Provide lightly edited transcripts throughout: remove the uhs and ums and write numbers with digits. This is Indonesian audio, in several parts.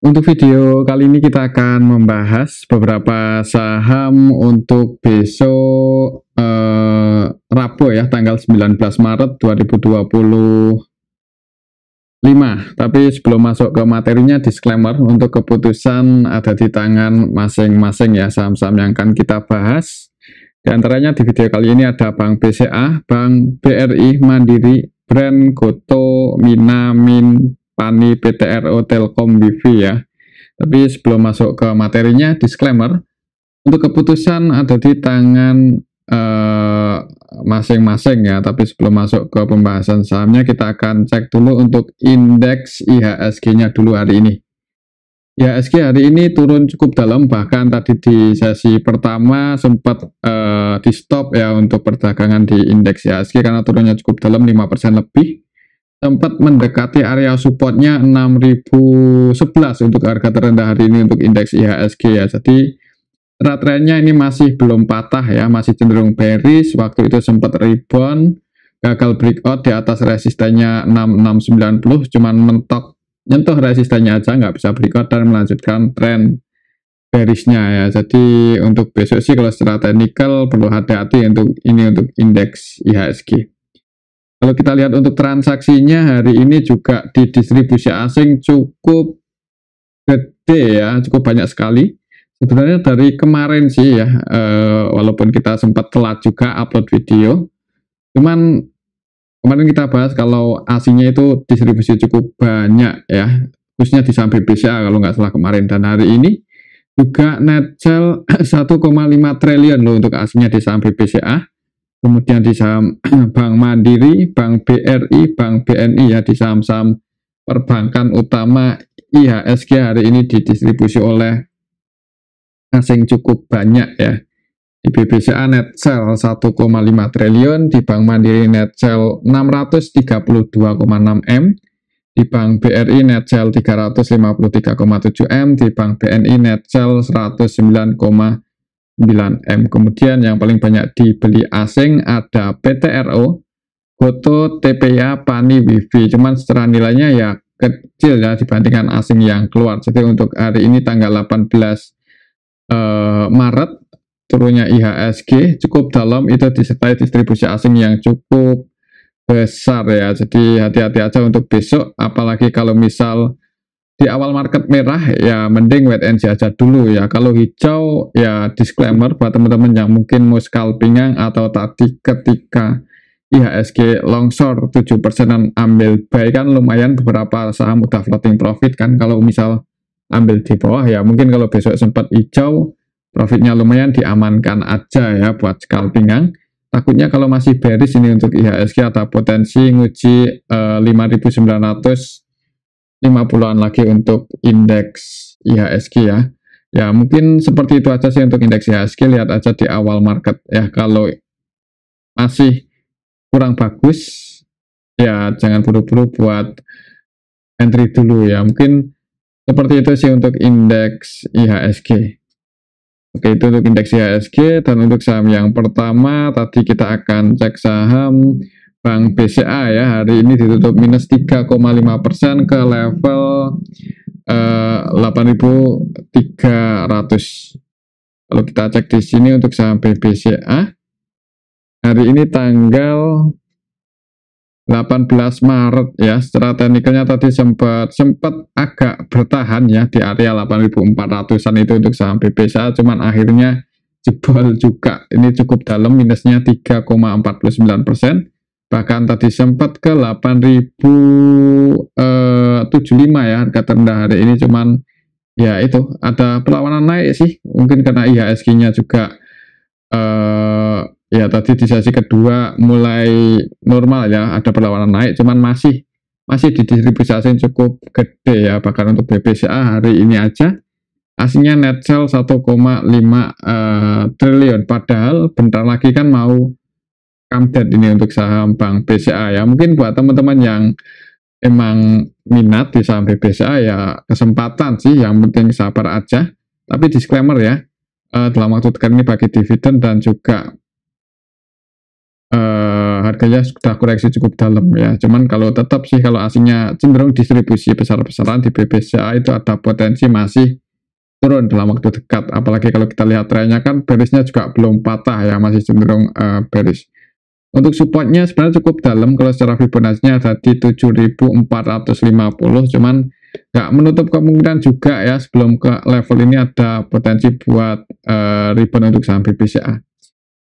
Untuk video kali ini kita akan membahas beberapa saham untuk besok Rabu ya, tanggal 19 Maret 2025. Tapi sebelum masuk ke materinya, disclaimer untuk keputusan ada di tangan masing-masing ya saham-saham yang akan kita bahas. Di antaranya di video kali ini ada Bank BCA, Bank BRI, Mandiri, Brand, Goto, Mina, Min, Pani, PTRO, Telkom, Wifi ya. Tapi sebelum masuk ke materinya, disclaimer untuk keputusan ada di tangan masing-masing ya. Tapi sebelum masuk ke pembahasan sahamnya, kita akan cek dulu untuk indeks IHSG-nya dulu hari ini. IHSG hari ini turun cukup dalam, bahkan tadi di sesi pertama sempat di stop ya untuk perdagangan di indeks IHSG karena turunnya cukup dalam 5% lebih. Sempat mendekati area supportnya 6011 untuk harga terendah hari ini untuk indeks IHSG ya. Jadi trennya ini masih belum patah ya, masih cenderung bearish. Waktu itu sempat rebound, gagal breakout di atas resistennya 6690, cuman mentok nyentuh resistennya aja, nggak bisa breakout dan melanjutkan tren bearishnya ya. Jadi untuk besok sih kalau secara teknikal perlu hati-hati untuk indeks IHSG. Kalau kita lihat untuk transaksinya hari ini juga di distribusi asing cukup gede ya, cukup banyak sekali. Sebenarnya dari kemarin sih ya, walaupun kita sempat telat juga upload video, cuman kemarin kita bahas kalau asingnya itu distribusi cukup banyak ya, khususnya di saham BCA kalau nggak salah kemarin. Dan hari ini juga net sell 1,5 triliun loh untuk asingnya di saham BCA. Kemudian di saham Bank Mandiri, Bank BRI, Bank BNI ya, di saham-saham perbankan utama IHSG hari ini didistribusi oleh asing cukup banyak ya. Di BBCA net sell 1,5 triliun, di Bank Mandiri net sell 632,6 M, di Bank BRI net sell 353,7 M, di Bank BNI net sell 109,9 M. Kemudian yang paling banyak dibeli asing ada PTRO, Goto, TPA, Pani, Wifi. Cuman secara nilainya ya kecil ya dibandingkan asing yang keluar. Jadi untuk hari ini tanggal 18 Maret turunnya IHSG cukup dalam, itu disertai distribusi asing yang cukup besar ya. Jadi hati-hati aja untuk besok, apalagi kalau misal di awal market merah ya mending wait and see aja dulu ya. Kalau hijau ya disclaimer buat teman-teman yang mungkin mau scalping atau tadi ketika IHSG longsor 7%an ambil buy kan lumayan, beberapa saham udah floating profit kan. Kalau misal ambil di bawah ya mungkin kalau besok sempat hijau profitnya lumayan, diamankan aja ya buat scalping. Takutnya kalau masih bearish ini untuk IHSG ada potensi nguji 5.950-an lagi untuk indeks IHSG ya. Ya mungkin seperti itu aja sih untuk indeks IHSG. Lihat aja di awal market ya, kalau masih kurang bagus ya jangan buru-buru buat entry dulu ya. Mungkin seperti itu sih untuk indeks IHSG. Oke, itu untuk indeks IHSG. Dan untuk saham yang pertama tadi kita akan cek saham Bank BCA ya. Hari ini ditutup minus 3,5% ke level 8.300. Kalau kita cek di sini untuk saham BCA hari ini tanggal 18 Maret ya, secara teknikalnya tadi sempat agak bertahan ya di area 8.400-an itu untuk saham BCA, cuman akhirnya jebol juga. Ini cukup dalam, minusnya 3,49%. Bahkan tadi sempat ke 8.075 ya harga terendah hari ini, cuman ya itu ada perlawanan naik sih, mungkin karena IHSG-nya juga ya tadi di sesi kedua mulai normal ya, ada perlawanan naik, cuman masih di distribusi asing cukup gede ya. Bahkan untuk BBCA hari ini aja asingnya net sell 1,5 triliun, padahal bentar lagi kan mau comeback ini untuk saham Bank BCA ya. Mungkin buat teman-teman yang emang minat di saham BCA ya kesempatan sih, yang penting sabar aja. Tapi disclaimer ya, dalam waktu dekat ini bagi dividen dan juga harganya sudah koreksi cukup dalam ya. Cuman kalau tetap sih kalau asingnya cenderung distribusi besar-besaran di BBCA itu ada potensi masih turun dalam waktu dekat. Apalagi kalau kita lihat trennya kan bearish-nya juga belum patah ya, masih cenderung bearish. Untuk supportnya sebenarnya cukup dalam kalau secara Fibonacci-nya ada di 7450, cuman nggak menutup kemungkinan juga ya sebelum ke level ini ada potensi buat rebound untuk saham BBCA.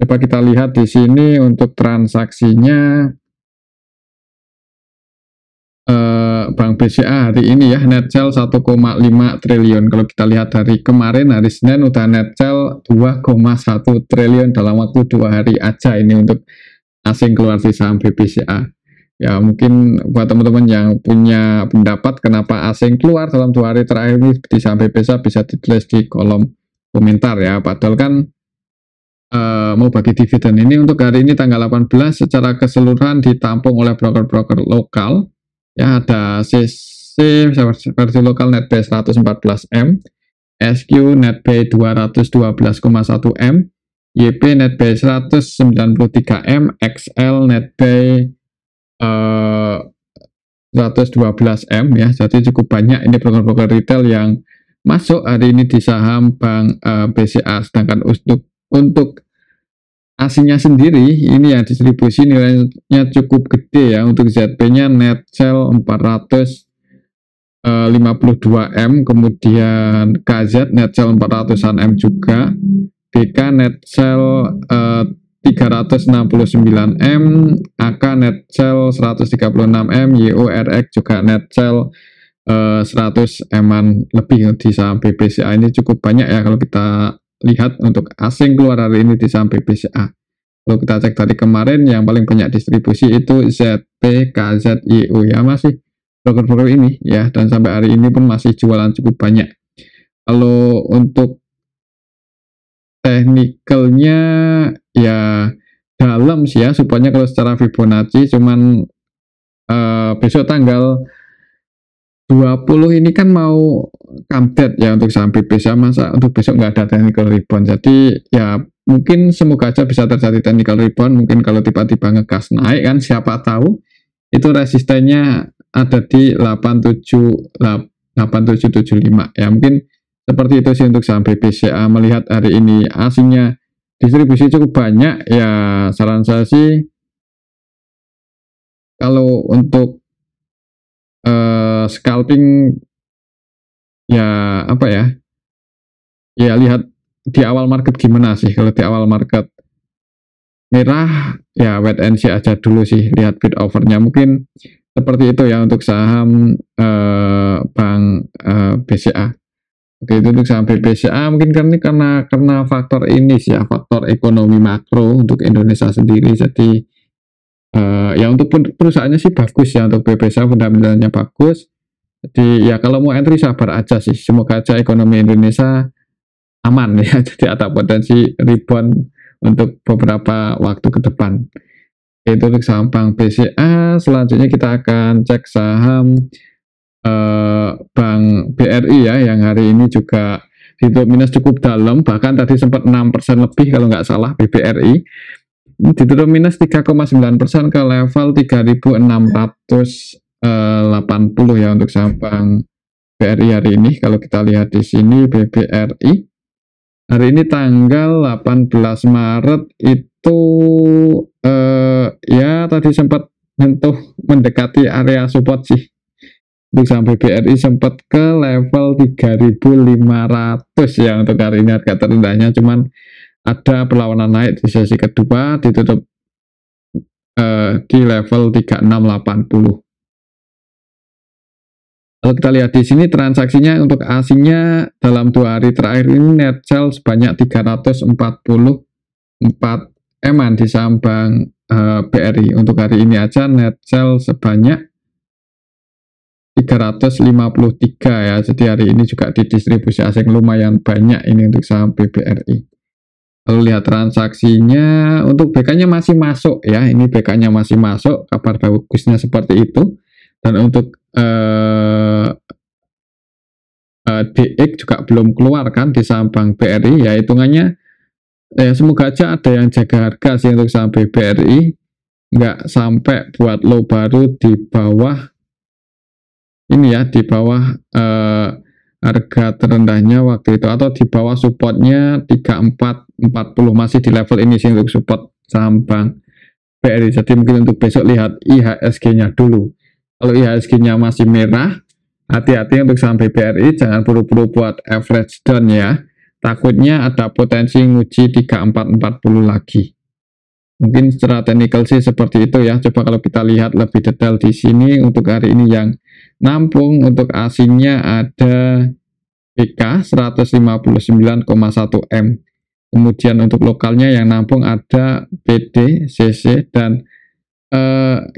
Coba kita lihat di sini untuk transaksinya Bank BCA hari ini ya, net sell 1,5 triliun. Kalau kita lihat dari kemarin hari Senin udah net sell 2,1 triliun dalam waktu 2 hari aja ini untuk asing keluar di saham BBCA. Ya mungkin buat teman-teman yang punya pendapat kenapa asing keluar dalam 2 hari terakhir ini di saham BBCA bisa ditulis di kolom komentar ya. Padahal kan mau bagi dividen ini untuk hari ini tanggal 18 secara keseluruhan ditampung oleh broker-broker lokal ya, ada CC versi lokal net buy 114M, SQ net buy 212,1 M, YP net buy 193M, XL net buy 112M ya. Jadi cukup banyak ini broker-broker retail yang masuk hari ini di saham Bank BCA. Sedangkan untuk asingnya sendiri ini ya distribusi nilainya cukup gede ya. Untuk ZP-nya net sell 452M, kemudian KZ net sell 400-an M juga, BK net sell 369M, AK net sell 136M, YORX juga net sell 100M-an lebih di saham BBCA. Ini cukup banyak ya kalau kita lihat untuk asing keluar hari ini di saham BBCA. Kalau kita cek tadi kemarin yang paling banyak distribusi itu ZP, KZ, YO ya, masih broker-broker ini ya, dan sampai hari ini pun masih jualan cukup banyak. Kalau untuk teknikalnya ya dalam sih ya, supaya kalau secara Fibonacci cuman besok tanggal 20 ini kan mau comeback ya untuk saham BBCA, masa untuk besok nggak ada technical rebound. Jadi ya mungkin semoga aja bisa terjadi technical rebound. Mungkin kalau tiba-tiba ngegas naik kan siapa tahu itu resistennya ada di 8775 ya. Mungkin seperti itu sih untuk saham BBCA. Melihat hari ini asingnya distribusi cukup banyak ya, saran saya sih kalau untuk scalping ya apa ya, ya lihat di awal market gimana sih. Kalau di awal market merah ya wait and see aja dulu sih, lihat bid overnya. Mungkin seperti itu ya untuk saham Bank BCA. Oke, itu untuk saham BBCA mungkin karena faktor ini sih ya, faktor ekonomi makro untuk Indonesia sendiri. Jadi ya untuk perusahaannya sih bagus ya, untuk BBCA fundamentalnya bagus. Jadi ya kalau mau entry sabar aja sih, semoga aja ekonomi Indonesia aman ya. Jadi ada potensi rebound untuk beberapa waktu ke depan. Itu untuk saham Bank BCA. Selanjutnya kita akan cek saham Bank BRI ya, yang hari ini juga ditutup minus cukup dalam, bahkan tadi sempat 6% lebih kalau nggak salah BBRI. Ditutup minus 3,9% ke level 3.680 ya untuk saham Bank BRI hari ini. Kalau kita lihat di sini BBRI hari ini tanggal 18 Maret itu ya tadi sempat menyentuh mendekati area support sih. Untuk saham BBRI sempat ke level 3.500 ya untuk hari ini, harga terendahnya, cuman ada perlawanan naik di sesi kedua, ditutup di level 3680. Kalau kita lihat di sini transaksinya untuk asingnya dalam 2 hari terakhir ini net sell sebanyak 344 M-an di saham Bank BRI. Untuk hari ini aja net sell sebanyak 353 ya. Jadi hari ini juga didistribusi asing lumayan banyak ini untuk saham BBRI. Lalu lihat transaksinya, untuk BK-nya masih masuk ya, ini BK-nya masih masuk, kabar bagusnya seperti itu. Dan untuk DX juga belum keluar kan di saham Bank BRI ya, hitungannya ya semoga aja ada yang jaga harga sih untuk saham BBRI, nggak sampai buat low baru di bawah ini ya, di bawah harga terendahnya waktu itu, atau di bawah supportnya 3440, masih di level ini sih untuk support saham Bank BRI. Jadi mungkin untuk besok lihat IHSG-nya dulu. Kalau IHSG-nya masih merah, hati-hati untuk saham BBRI, jangan buru-buru buat average down ya. Takutnya ada potensi nguji 3440 lagi. Mungkin secara teknikal sih seperti itu ya. Coba kalau kita lihat lebih detail di sini untuk hari ini yang nampung untuk asingnya ada BK 159,1 M. Kemudian untuk lokalnya yang nampung ada PD, CC, dan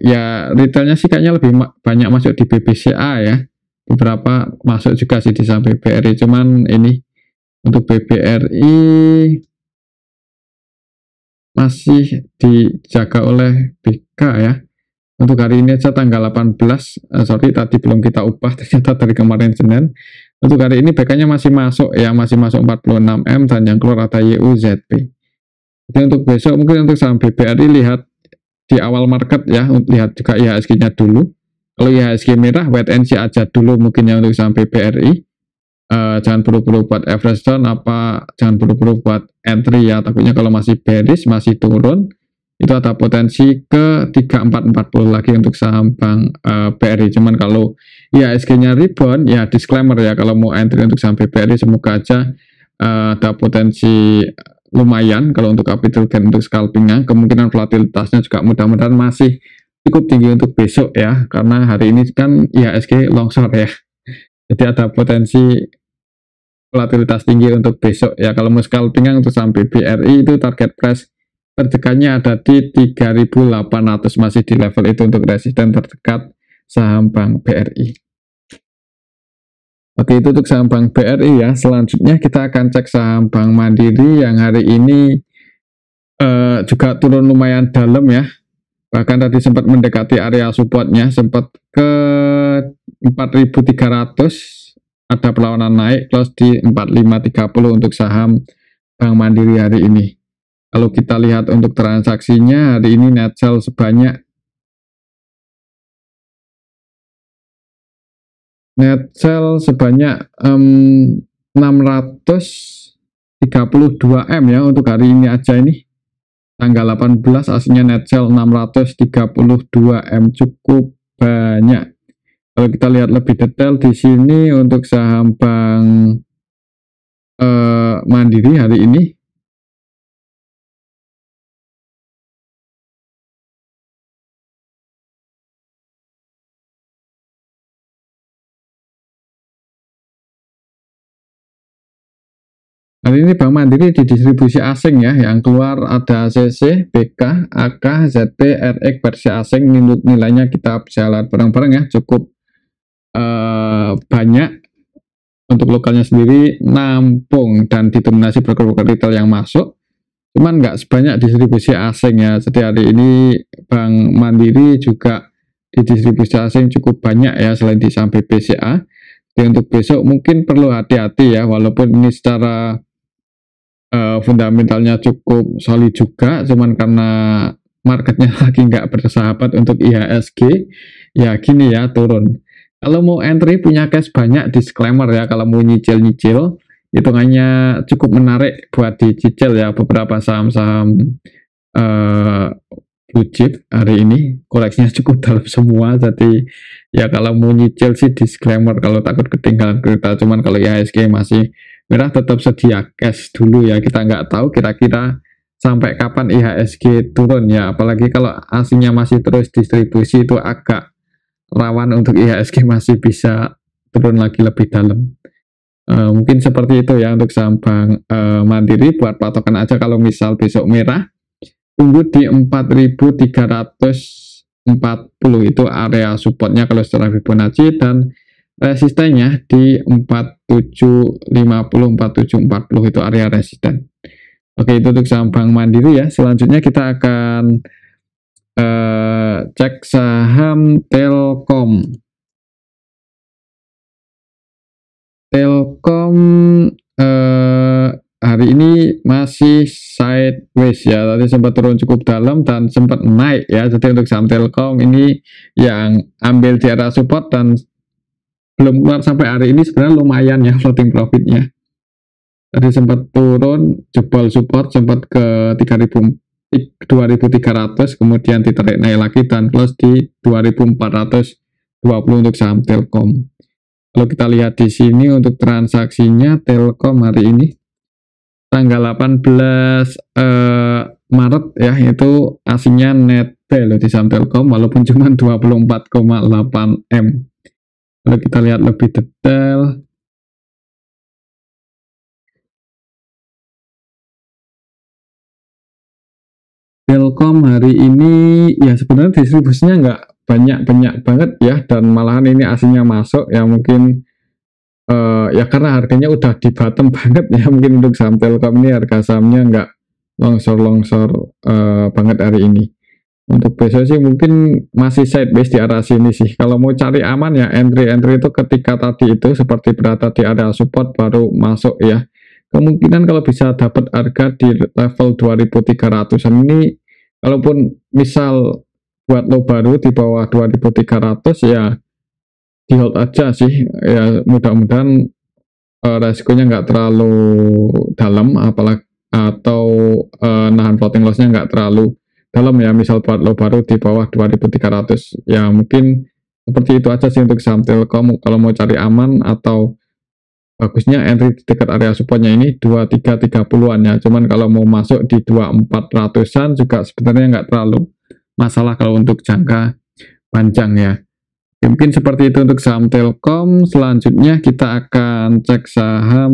ya retailnya sih kayaknya lebih banyak masuk di BBCA ya. Beberapa masuk juga sih di saham BBRI. Cuman ini untuk BBRI masih dijaga oleh BK ya. Untuk hari ini aja tanggal 18, sorry tadi belum kita ubah ternyata dari kemarin Senin. Untuk hari ini BK-nya masih masuk ya, masih masuk 46M, dan yang keluar ada YUZP. Jadi untuk besok mungkin untuk saham BBRI lihat di awal market ya, lihat juga IHSG-nya dulu. Kalau IHSG merah, wait and see aja dulu mungkin ya untuk saham BBRI. Jangan buru-buru buat average down, jangan buru-buru buat entry ya, takutnya kalau masih bearish, masih turun, itu ada potensi ke 3440 lagi untuk saham Bank BRI. Cuman kalau IHSG-nya rebound ya disclaimer ya, kalau mau entry untuk saham BRI semoga aja ada potensi lumayan. Kalau untuk capital gain untuk scalpingnya, kemungkinan volatilitasnya juga mudah-mudahan masih cukup tinggi untuk besok ya, karena hari ini kan IHSG longsor ya, jadi ada potensi volatilitas tinggi untuk besok ya. Kalau mau scalping untuk saham BBRI itu target price terdekatnya ada di 3.800, masih di level itu untuk resisten terdekat saham Bank BRI. Oke, itu untuk saham Bank BRI ya. Selanjutnya kita akan cek saham Bank Mandiri yang hari ini juga turun lumayan dalam ya. Bahkan tadi sempat mendekati area supportnya, sempat ke 4.300, ada perlawanan naik close di 4530 untuk saham Bank Mandiri hari ini. Kalau kita lihat untuk transaksinya hari ini net sell sebanyak 632M ya untuk hari ini aja, ini tanggal 18 aslinya net sell 632M, cukup banyak. Kalau kita lihat lebih detail di sini untuk saham Bank Mandiri hari ini Bank Mandiri di distribusi asing ya, yang keluar ada ACC, BK, AK, ZP, RX versi asing. Nilainya kita bisa lihat bareng-bareng ya, cukup banyak. Untuk lokalnya sendiri nampung dan didominasi broker-broker retail yang masuk, cuman nggak sebanyak distribusi asing ya. Jadi hari ini Bank Mandiri juga di distribusi asing cukup banyak ya, selain di saham BBCA. Jadi untuk besok mungkin perlu hati-hati ya, walaupun ini secara fundamentalnya cukup solid juga, cuman karena marketnya lagi nggak bersahabat untuk IHSG ya, gini ya, turun. Kalau mau entry punya cash banyak, disclaimer ya, kalau mau nyicil-nyicil hitungannya cukup menarik buat dicicil ya. Beberapa saham-saham blue chip hari ini koleksinya cukup dalam semua, jadi ya kalau mau nyicil sih disclaimer kalau takut ketinggalan kereta. Cuman kalau IHSG masih merah, tetap sedia cash dulu ya, kita nggak tahu kira-kira sampai kapan IHSG turun ya, apalagi kalau aslinya masih terus distribusi, itu agak rawan untuk IHSG masih bisa turun lagi lebih dalam. Mungkin seperti itu ya untuk saham Bank Mandiri. Buat patokan aja, kalau misal besok merah, tunggu di 4.340 itu area supportnya kalau secara Fibonacci, dan resistennya di 4750, 4740 itu area resisten. Oke, itu untuk saham Bank Mandiri ya. Selanjutnya kita akan cek saham Telkom. Telkom hari ini masih sideways ya, tadi sempat turun cukup dalam dan sempat naik ya. Jadi untuk saham Telkom ini yang ambil di area support dan belum keluar sampai hari ini sebenarnya lumayan ya floating profitnya. Tadi sempat turun, jebol support sempat ke 2.300, kemudian ditarik naik lagi dan close di 2.420 untuk saham Telkom. Kalau kita lihat di sini untuk transaksinya Telkom hari ini tanggal 18 Maret ya, itu aslinya net buy loh di saham Telkom walaupun cuma 24,8 M. Kalau kita lihat lebih detail, Telkom hari ini ya sebenarnya distribusinya nggak banyak banget ya, dan malahan ini aslinya masuk ya, mungkin ya karena harganya udah di bottom banget ya, mungkin untuk saham Telkom ini harga sahamnya nggak longsor banget hari ini. Untuk besok sih mungkin masih sideways di arah sini sih. Kalau mau cari aman ya entry itu ketika tadi itu seperti berada di area support baru masuk ya. Kemungkinan kalau bisa dapat harga di level 2.300an ini, kalaupun misal buat low baru di bawah 2.300 ya di hold aja sih ya, mudah-mudahan resikonya nggak terlalu dalam, apalagi atau nahan floating lossnya nggak terlalu dalam ya, misal buat low baru di bawah 2.300 ya. Mungkin seperti itu aja sih untuk saham Telkom. Kalau mau cari aman atau bagusnya entry di dekat area supportnya ini 2330-an ya, cuman kalau mau masuk di 2400-an juga sebenarnya nggak terlalu masalah kalau untuk jangka panjang ya. Mungkin seperti itu untuk saham Telkom. Selanjutnya kita akan cek saham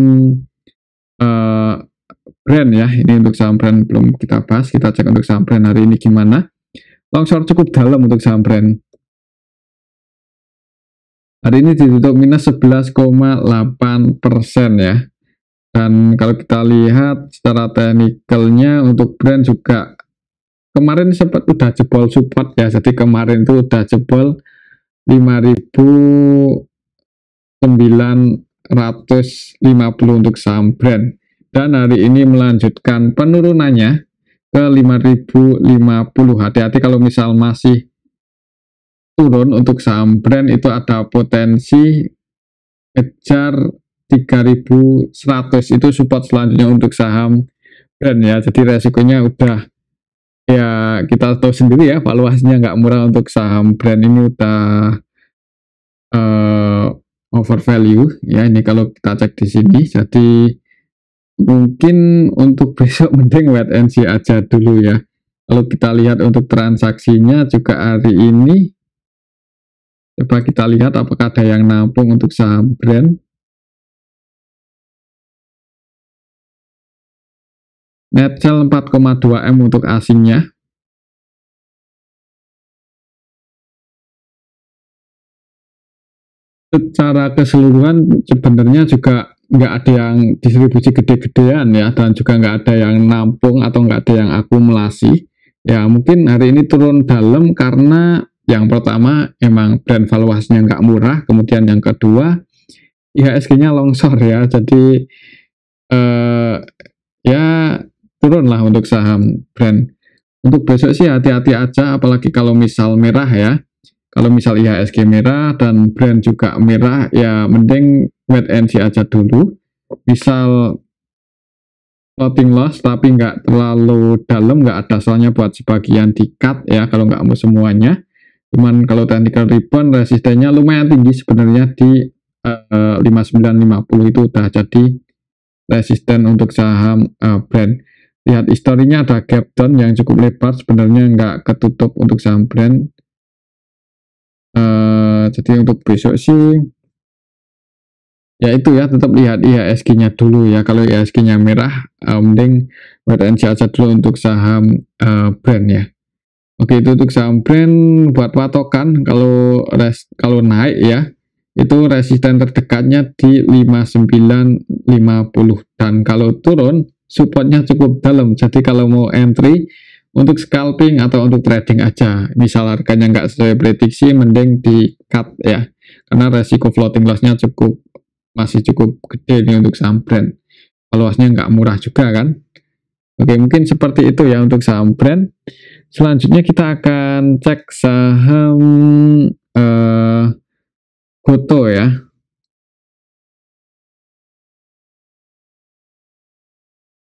brand ya. Ini untuk saham brand belum kita bahas, kita cek untuk saham brand hari ini gimana. Longsor cukup dalam untuk saham brand. Hari ini ditutup minus 11,8% ya. Dan kalau kita lihat secara teknikalnya untuk brand juga kemarin sempat udah jebol support ya. Jadi kemarin itu udah jebol 5.950 untuk saham brand. Dan hari ini melanjutkan penurunannya ke 5.050. Hati-hati kalau misal masih turun untuk saham brand, itu ada potensi kejar 3.100, itu support selanjutnya untuk saham brand ya. Jadi resikonya udah ya, kita tahu sendiri ya, valuasinya nggak murah untuk saham brand ini, udah over value ya. Ini kalau kita cek di sini, jadi mungkin untuk besok mending wait and see aja dulu ya. Kalau kita lihat untuk transaksinya juga hari ini, coba kita lihat apakah ada yang nampung untuk saham brand. Net sell 4,2 M untuk asingnya. Secara keseluruhan sebenarnya juga nggak ada yang distribusi gede-gedean ya, dan juga nggak ada yang nampung atau nggak ada yang akumulasi ya. Mungkin hari ini turun dalam karena yang pertama emang brand valuasinya nggak murah, kemudian yang kedua IHSG-nya longsor ya, jadi ya turun lah untuk saham brand. Untuk besok sih hati-hati aja, apalagi kalau misal merah ya. Kalau misal IHSG merah dan brand juga merah ya, mending wait and see aja dulu. Misal floating loss tapi nggak terlalu dalam, nggak ada, soalnya buat sebagian di cut ya kalau nggak mau semuanya. Cuman kalau technical rebound resistennya lumayan tinggi sebenarnya di 5950, itu udah jadi resisten untuk saham brand. Lihat historinya ada gap down yang cukup lebar, sebenarnya nggak ketutup untuk saham brand. Jadi untuk besok sih ya itu ya, tetap lihat IHSG-nya dulu ya. Kalau IHSG-nya merah, mending wait and see aja dulu untuk saham brand ya. Oke, itu untuk saham brand. Buat patokan, kalau naik ya, itu resisten terdekatnya di 5950, dan kalau turun supportnya cukup dalam. Jadi kalau mau entry untuk scalping atau untuk trading aja, misal harganya nggak sesuai prediksi, mending di cut ya, karena resiko floating loss-nya masih cukup gede nih untuk saham brand. Valuasinya nggak murah juga kan. Oke, mungkin seperti itu ya untuk saham brand. Selanjutnya kita akan cek saham Goto ya.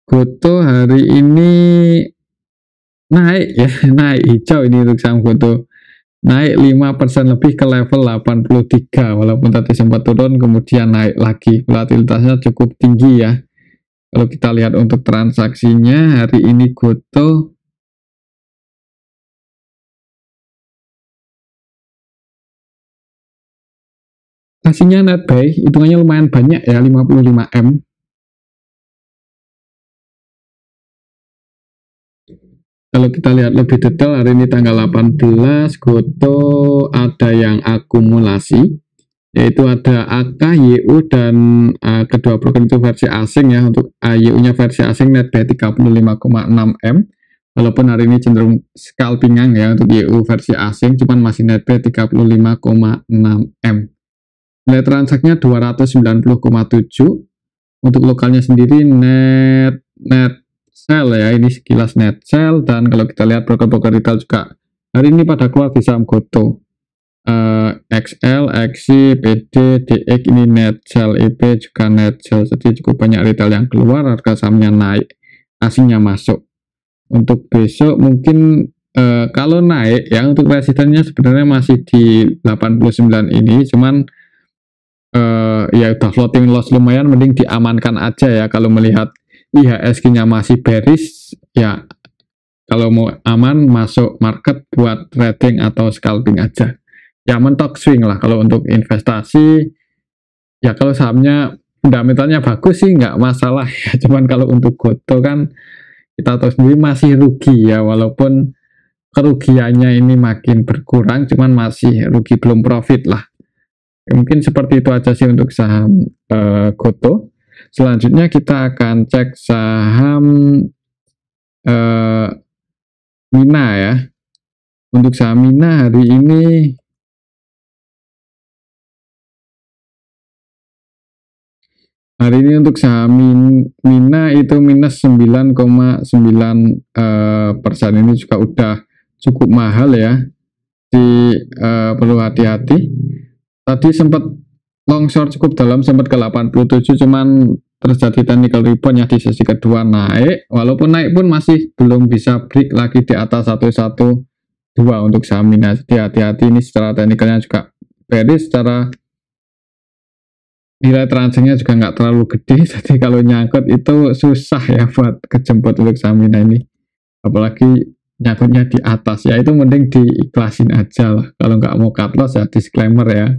Goto hari ini naik ya, naik hijau ini untuk saham Goto. Naik 5% lebih ke level 83, walaupun tadi sempat turun kemudian naik lagi. Volatilitasnya cukup tinggi ya. Kalau kita lihat untuk transaksinya hari ini Goto hasilnya net buy, hitungannya lumayan banyak ya, 55M. Kalau kita lihat lebih detail, hari ini tanggal 18, Goto ada yang akumulasi, yaitu ada AK, YU, dan kedua broker itu versi asing ya. Untuk YU-nya versi asing net buy 35,6M, walaupun hari ini cenderung scalpingan ya untuk YU versi asing, cuman masih net buy 35,6M. Nilai transaksinya 290,7. Untuk lokalnya sendiri net sell ya, ini sekilas net sell. Dan kalau kita lihat broker-broker retail juga hari ini pada keluar di saham Goto. XL, XC, PD, DX ini net sell, EP juga net sell. Jadi cukup banyak retail yang keluar, harga sahamnya naik, asingnya masuk. Untuk besok mungkin kalau naik ya, untuk resistennya sebenarnya masih di 89 ini, cuman ya udah floating loss lumayan, mending diamankan aja ya. Kalau melihat IHSG-nya masih bearish ya, kalau mau aman masuk market buat trading atau scalping aja ya, mentok swing lah. Kalau untuk investasi ya, kalau sahamnya fundamentalnya bagus sih nggak masalah ya, cuman kalau untuk Goto kan kita tahu sendiri masih rugi ya, walaupun kerugiannya ini makin berkurang, cuman masih rugi, belum profit lah. Mungkin seperti itu aja sih untuk saham Goto. Selanjutnya kita akan cek saham Mina ya. Untuk saham Mina hari ini untuk saham Mina itu minus 9,9%. Ini juga udah cukup mahal ya. Perlu hati-hati. Tadi sempat long short cukup dalam, sempat ke 87, cuman terjadi technical rebound ya di sesi kedua, naik. Walaupun naik pun masih belum bisa break lagi di atas 112 untuk saham Mina. Jadi hati-hati, ini secara teknikalnya juga bearish, secara nilai transaksinya juga nggak terlalu gede. Jadi kalau nyangkut itu susah ya buat kejemput untuk saham Mina ini. Apalagi nyangkutnya di atas ya, itu mending diikhlasin aja lah. Kalau nggak mau cut loss ya disclaimer ya.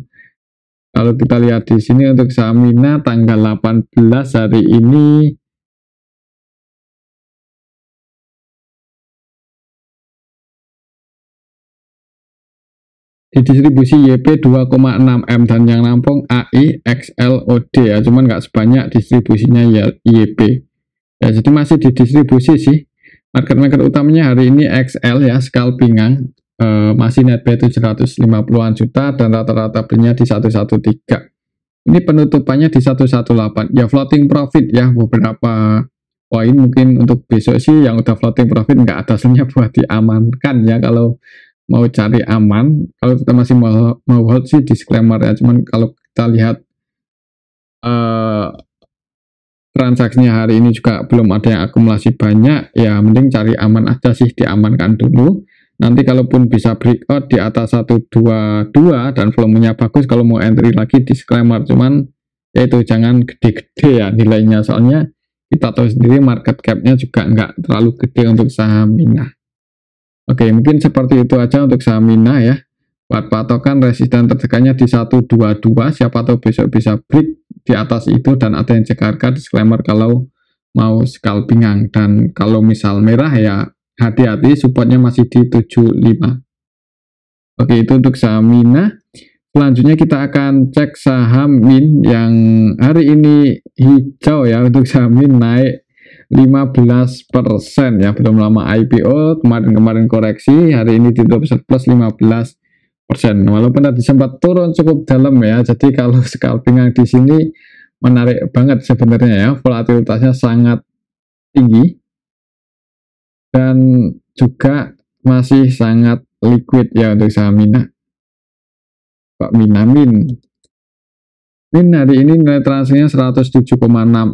Kalau kita lihat di sini untuk saham Mina tanggal 18 hari ini di distribusi YP 2,6M dan yang nampung AI, XL, OD ya, cuman nggak sebanyak distribusinya ya YP ya, jadi masih di distribusi sih. Market utamanya hari ini XL ya, scalpingan, masih net buy 750-an juta dan rata-rata belinya di 113. Ini penutupannya di 118 ya, floating profit ya, beberapa poin. Mungkin untuk besok sih yang udah floating profit nggak ada hasilnya buat diamankan ya, kalau mau cari aman. Kalau kita masih mau hold sih disclaimer ya, cuman kalau kita lihat transaksinya hari ini juga belum ada yang akumulasi banyak ya, mending cari aman aja sih, diamankan dulu. Nanti kalaupun bisa breakout di atas 122 dan volumenya bagus, kalau mau entry lagi disclaimer, cuman yaitu jangan gede-gede ya nilainya, soalnya kita tahu sendiri market capnya juga nggak terlalu gede untuk saham Mina. Oke, mungkin seperti itu aja untuk saham Mina ya. Buat patokan resisten tertekannya di 122, siapa tahu besok bisa break di atas itu dan ada yang cek harga, disclaimer kalau mau scalpingan. Dan kalau misal merah ya hati-hati, supportnya masih di 75. Oke, itu untuk saham Mina. Selanjutnya kita akan cek saham Min yang hari ini hijau ya. Untuk saham Min naik 15% ya, belum lama IPO, kemarin koreksi, hari ini ditutup surplus 15%. Walaupun tadi sempat turun cukup dalam ya, jadi kalau scalpingan di sini menarik banget sebenarnya ya, volatilitasnya sangat tinggi. dan juga masih sangat liquid ya untuk saham Mina. Pak Mina Min hari ini nilai transaksinya 107,6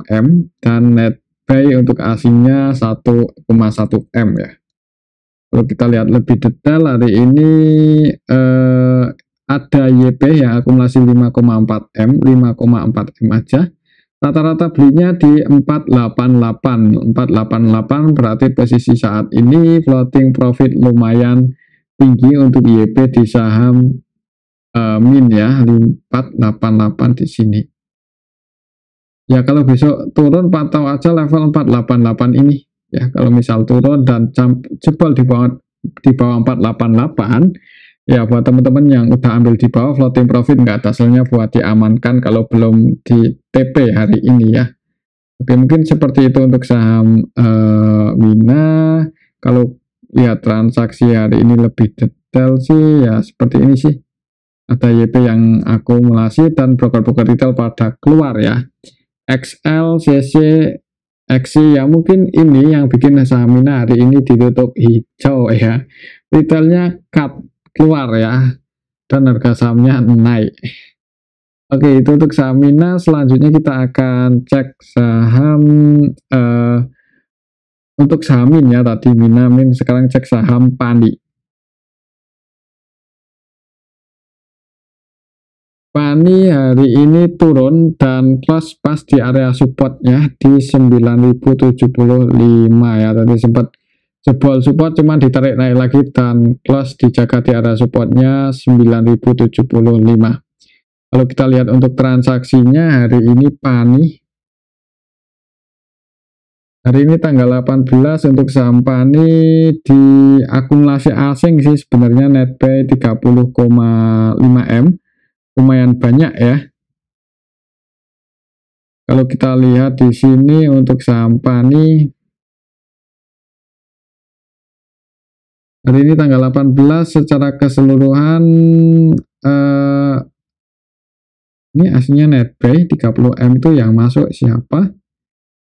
M dan net buy untuk asingnya 1,1 M ya. Kalau kita lihat lebih detail hari ini ada YP yang akumulasi 5,4 M, 5,4 M aja. Rata-rata belinya di 488 berarti posisi saat ini floating profit lumayan tinggi untuk YP di saham Min ya, 488 di sini. Ya kalau besok turun pantau aja level 488 ini ya. Kalau misal turun dan jebol di bawah 488 ya, buat teman-teman yang udah ambil di bawah floating profit nggak ada hasilnya buat diamankan kalau belum di TP hari ini ya. Oke, mungkin seperti itu untuk saham Mina. Kalau lihat transaksi hari ini lebih detail sih ya seperti ini sih. Ada YP yang akumulasi dan broker-broker retail pada keluar ya. XL, CC, XC ya, mungkin ini yang bikin saham Mina hari ini ditutup hijau ya. Retailnya cut keluar ya, dan harga sahamnya naik. Oke, itu untuk saham Mina. Selanjutnya kita akan cek saham untuk saham Min ya, tadi Mina Min, sekarang cek saham Pani. Pani hari ini turun dan close pas di area supportnya di 9.075 ya. Tadi sempat jebol support cuman ditarik naik lagi dan close dijaga di area supportnya 9.075. Kalau kita lihat untuk transaksinya hari ini Pani, hari ini tanggal 18 untuk saham Pani di akumulasi asing sih sebenarnya net buy 30,5 M. Lumayan banyak ya. Kalau kita lihat di sini untuk saham Pani hari ini tanggal 18 secara keseluruhan ini aslinya net buy 30 M itu yang masuk siapa?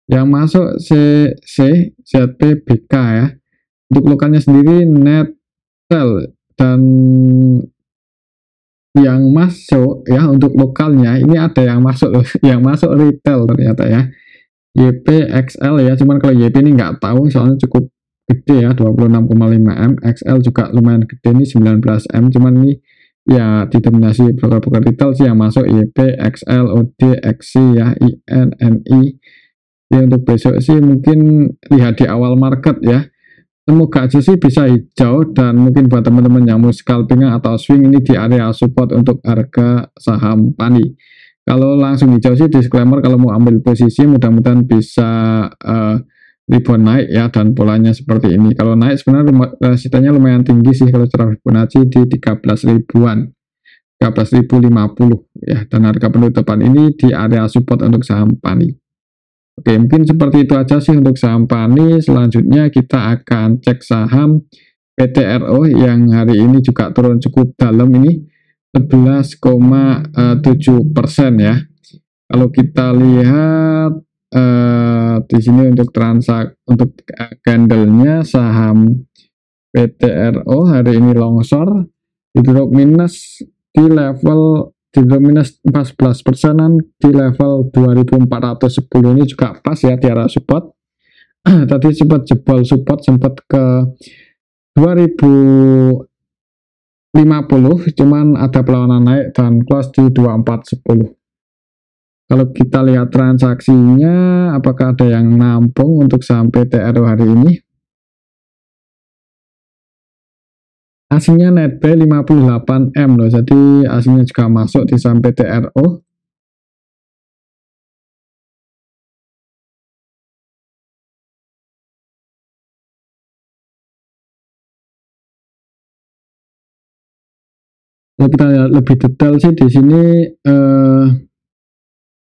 Yang masuk CC ZPBK ya. Untuk lokalnya sendiri net sell, dan yang masuk ya untuk lokalnya ini ada yang masuk loh, yang masuk retail ternyata ya. YP XL ya, cuman kalau YP ini nggak tahu soalnya cukup gede ya, 26,5 M. XL juga lumayan gede nih 19 M, cuman ini ya didominasi broker-broker retail sih yang masuk YP, XL, OD, XC ya, IN, NI. Jadi untuk besok sih mungkin lihat di awal market ya. Semoga aja sih bisa hijau, dan mungkin buat teman-teman yang mau scalping atau swing ini di area support untuk harga saham Pani. Kalau langsung hijau sih disclaimer, kalau mau ambil posisi mudah-mudahan bisa rebound naik ya, dan polanya seperti ini. Kalau naik sebenarnya resistanya lumayan tinggi sih kalau secara Fibonacci di 13 ribuan, 13.050 ya, dan harga penutupan ini di area support untuk saham Pani. Oke, mungkin seperti itu aja sih untuk saham Pani. Selanjutnya kita akan cek saham PTRO yang hari ini juga turun cukup dalam ini 11,7% ya. Kalau kita lihat di sini untuk candlenya saham PTRO hari ini longsor, ditutup minus di level minus 14%-an di level 2410. Ini juga pas ya di area support. Tadi sempat jebol support, sempat ke 2050, cuman ada perlawanan naik dan close di 2410. Kalau kita lihat transaksinya, apakah ada yang nampung untuk saham PTRO hari ini? Aslinya net buy 58 M loh, jadi aslinya juga masuk di saham PTRO. Kalau kita lihat lebih detail sih di sini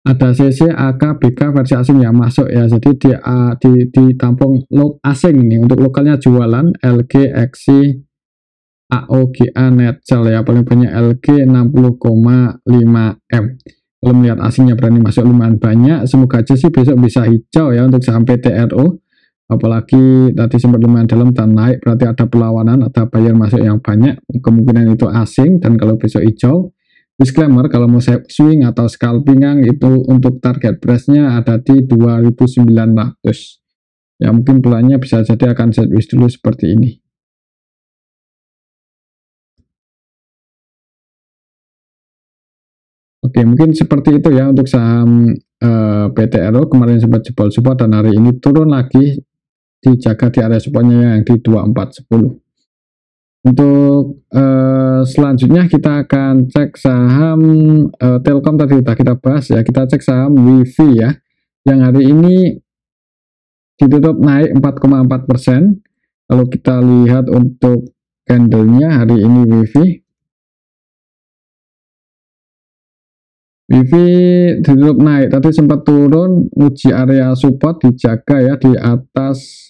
ada CC, AK, BK versi asing yang masuk ya, jadi ditampung asing nih. Untuk lokalnya jualan LG, XC, AOGA, Netcell ya, paling banyak LG 60,5 M. Kalau melihat asingnya berani masuk lumayan banyak. Semoga aja sih besok bisa hijau ya untuk saham PTRO. apalagi tadi sempat lumayan dalam dan naik, berarti ada perlawanan, ada buyer masuk yang banyak, kemungkinan itu asing. Dan kalau besok hijau, disclaimer, kalau mau swing atau scalping itu untuk target price-nya ada di 2.900. Ya mungkin pelannya bisa jadi akan sideways dulu seperti ini. Oke, mungkin seperti itu ya untuk saham PTRO. Kemarin sempat jebol support dan hari ini turun lagi, dijaga di area supportnya yang di 2410. Untuk selanjutnya kita akan cek saham Telkom, tadi sudah kita bahas ya. Kita cek saham WiFi ya, yang hari ini ditutup naik 4,4%. Kalau kita lihat untuk candlenya hari ini WiFi ditutup naik, tadi sempat turun, uji area support, dijaga ya di atas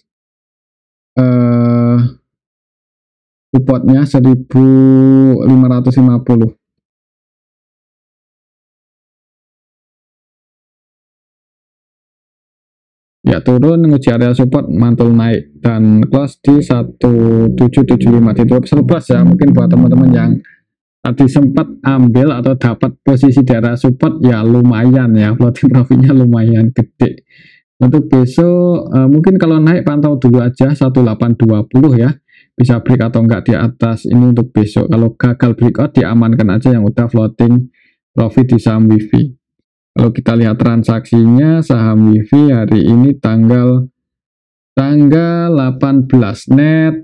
supportnya 1550. Ya turun, uji area support, mantul naik dan close di 1775, ditutup surplus ya. Mungkin buat teman-teman yang tadi sempat ambil atau dapat posisi di area support ya lumayan ya, floating profitnya lumayan gede. Untuk besok mungkin kalau naik pantau dulu aja 1820 ya, bisa break atau enggak di atas ini untuk besok. Kalau gagal breakout diamankan aja yang udah floating profit di saham WiFi. Kalau kita lihat transaksinya, saham WiFi hari ini tanggal 18 net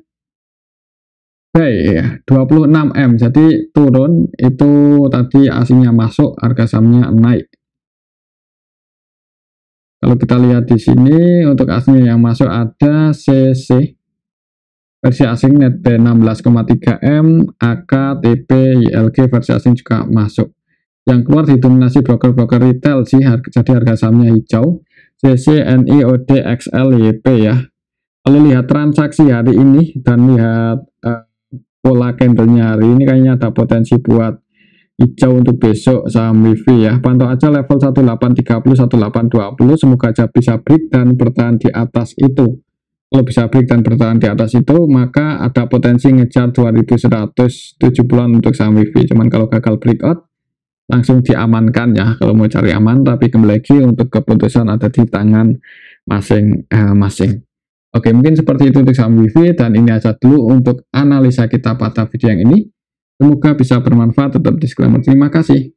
buy ya 26M, jadi turun itu tadi asingnya masuk, harga sahamnya naik. Kalau kita lihat di sini untuk asingnya yang masuk ada CC versi asing net 16,3M, AK, TP, ILG versi asing juga masuk. Yang keluar didominasi broker-broker retail sih, jadi harga sahamnya hijau. CC, NI, OD, XL, YP ya. Kalau lihat transaksi hari ini dan lihat pola candlenya hari ini, kayaknya ada potensi buat hijau untuk besok saham WiFi ya. Pantau aja level 1830, 1820, semoga aja bisa break dan bertahan di atas itu. Kalau bisa break dan bertahan di atas itu, maka ada potensi ngejar 2170-an untuk saham WiFi. Cuman kalau gagal breakout, langsung diamankan ya kalau mau cari aman, tapi kembali lagi untuk keputusan ada di tangan masing-masing. Oke, mungkin seperti itu untuk saham WiFi, dan ini aja dulu untuk analisa kita pada video yang ini. Semoga bisa bermanfaat, tetap disclaimer. Terima kasih.